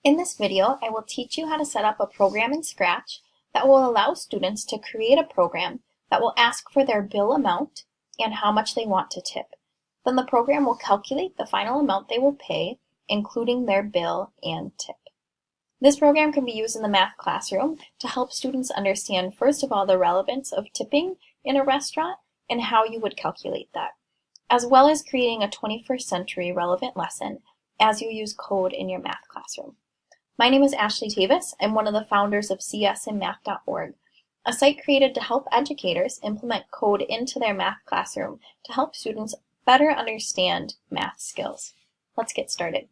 In this video, I will teach you how to set up a program in Scratch that will allow students to create a program that will ask for their bill amount and how much they want to tip. Then the program will calculate the final amount they will pay, including their bill and tip. This program can be used in the math classroom to help students understand, first of all, the relevance of tipping in a restaurant and how you would calculate that, as well as creating a 21st century relevant lesson as you use code in your math classroom. My name is Ashley Tavis. I'm one of the founders of csinmath.org, a site created to help educators implement code into their math classroom to help students better understand math skills. Let's get started.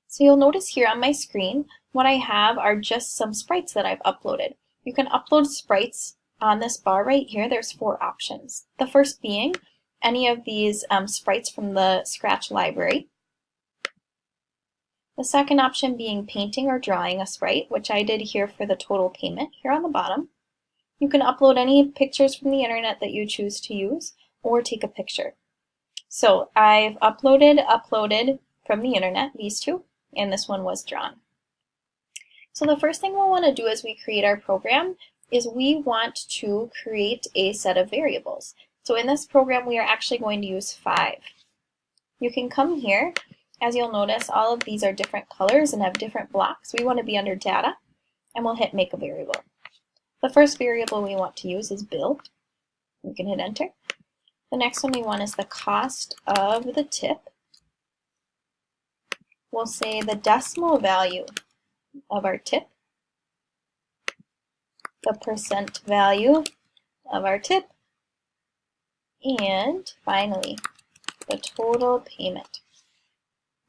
So you'll notice here on my screen, what I have are just some sprites that I've uploaded. You can upload sprites on this bar right here. There's 4 options. The first being any of these sprites from the Scratch library. The second option being painting or drawing a sprite, which I did here for the total payment here on the bottom. You can upload any pictures from the internet that you choose to use or take a picture. So I've uploaded from the internet, these two, and this one was drawn. So the first thing we'll want to do as we create our program is we want to create a set of variables. So in this program we are actually going to use 5. You can come here. As you'll notice, all of these are different colors and have different blocks. We want to be under data, and we'll hit make a variable. The first variable we want to use is bill. We can hit enter. The next one we want is the cost of the tip. We'll say the decimal value of our tip, the percent value of our tip, and finally, the total payment.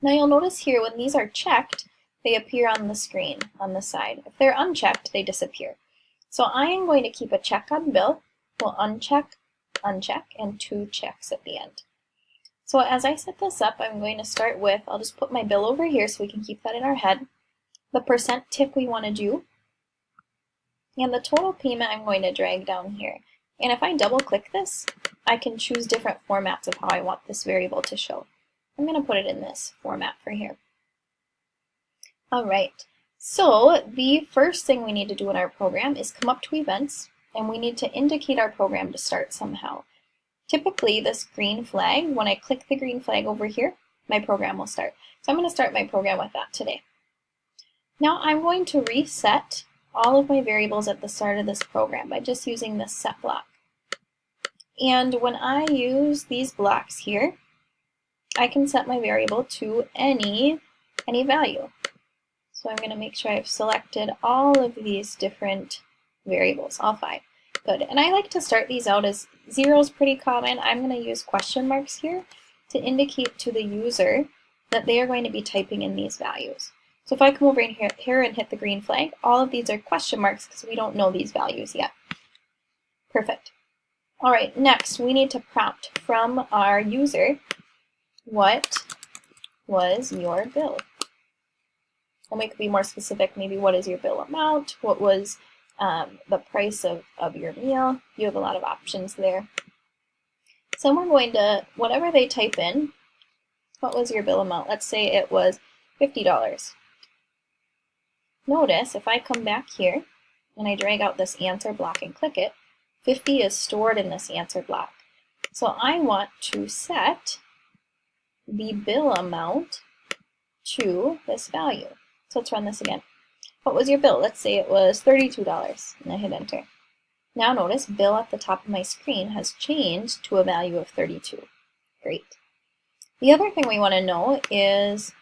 Now you'll notice here when these are checked, they appear on the screen on the side. If they're unchecked, they disappear. So I am going to keep a check on bill. We'll uncheck, uncheck, and 2 checks at the end. So as I set this up, I'm going to start with, I'll just put my bill over here so we can keep that in our head. The percent tip we want to do. And the total payment I'm going to drag down here. And if I double click this, I can choose different formats of how I want this variable to show. I'm going to put it in this format for here. Alright, so the first thing we need to do in our program is come up to events, and we need to indicate our program to start somehow. Typically this green flag, when I click the green flag over here, my program will start. So I'm going to start my program with that today. Now I'm going to reset all of my variables at the start of this program by just using this set block. And when I use these blocks here, I can set my variable to any value. So I'm going to make sure I've selected all of these different variables, all 5. Good. And I like to start these out as 0 is pretty common. I'm going to use question marks here to indicate to the user that they are going to be typing in these values. So if I come over in here and hit the green flag, all of these are question marks because we don't know these values yet. Perfect. All right, next we need to prompt from our user, what was your bill? And we could be more specific, maybe what is your bill amount? What was the price of your meal? You have a lot of options there. So we're going to, whatever they type in, what was your bill amount? Let's say it was $50. Notice if I come back here and I drag out this answer block and click it, 50 is stored in this answer block. So I want to set the bill amount to this value. So let's run this again. What was your bill? Let's say it was $32, and I hit enter. Now notice bill at the top of my screen has changed to a value of 32. Great. The other thing we want to know is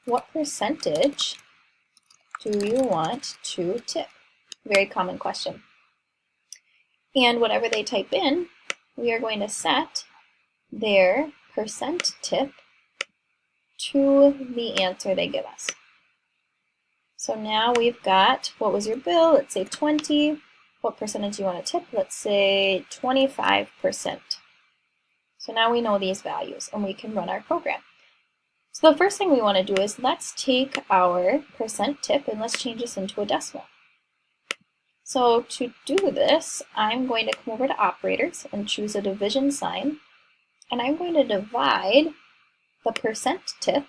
what percentage do you want to tip? Very common question. And whatever they type in, we are going to set their percent tip to the answer they give us. So now we've got, what was your bill? Let's say 20. What percentage do you want to tip? Let's say 25%. So now we know these values and we can run our program. So the first thing we want to do is let's take our percent tip and let's change this into a decimal. So to do this, I'm going to come over to operators and choose a division sign, and I'm going to divide the percent tip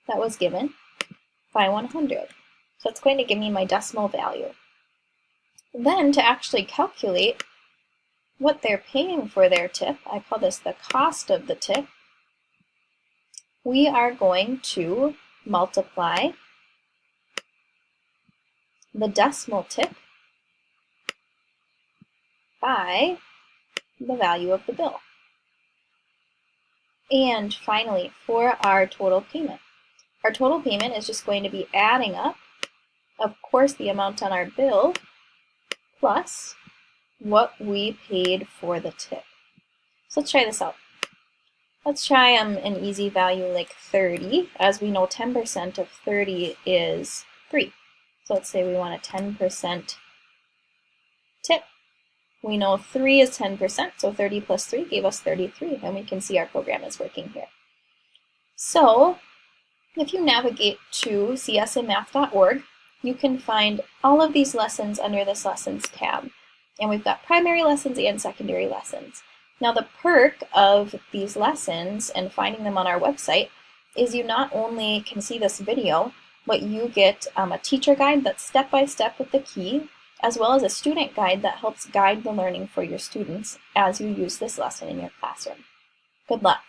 that was given by 100. So it's going to give me my decimal value. Then to actually calculate what they're paying for their tip, I call this the cost of the tip, we are going to multiply the decimal tip by the value of the bill. And finally, for our total payment is just going to be adding up, of course, the amount on our bill plus what we paid for the tip. So let's try this out. Let's try an easy value like 30. As we know, 10% of 30 is 3. So let's say we want a 10% tip. We know 3 is 10%, so 30 plus 3 gave us 33, and we can see our program is working here. So if you navigate to csnmath.org, you can find all of these lessons under this Lessons tab. And we've got primary lessons and secondary lessons. Now the perk of these lessons and finding them on our website is you not only can see this video, but you get a teacher guide that's step-by-step with the key, as well as a student guide that helps guide the learning for your students as you use this lesson in your classroom. Good luck!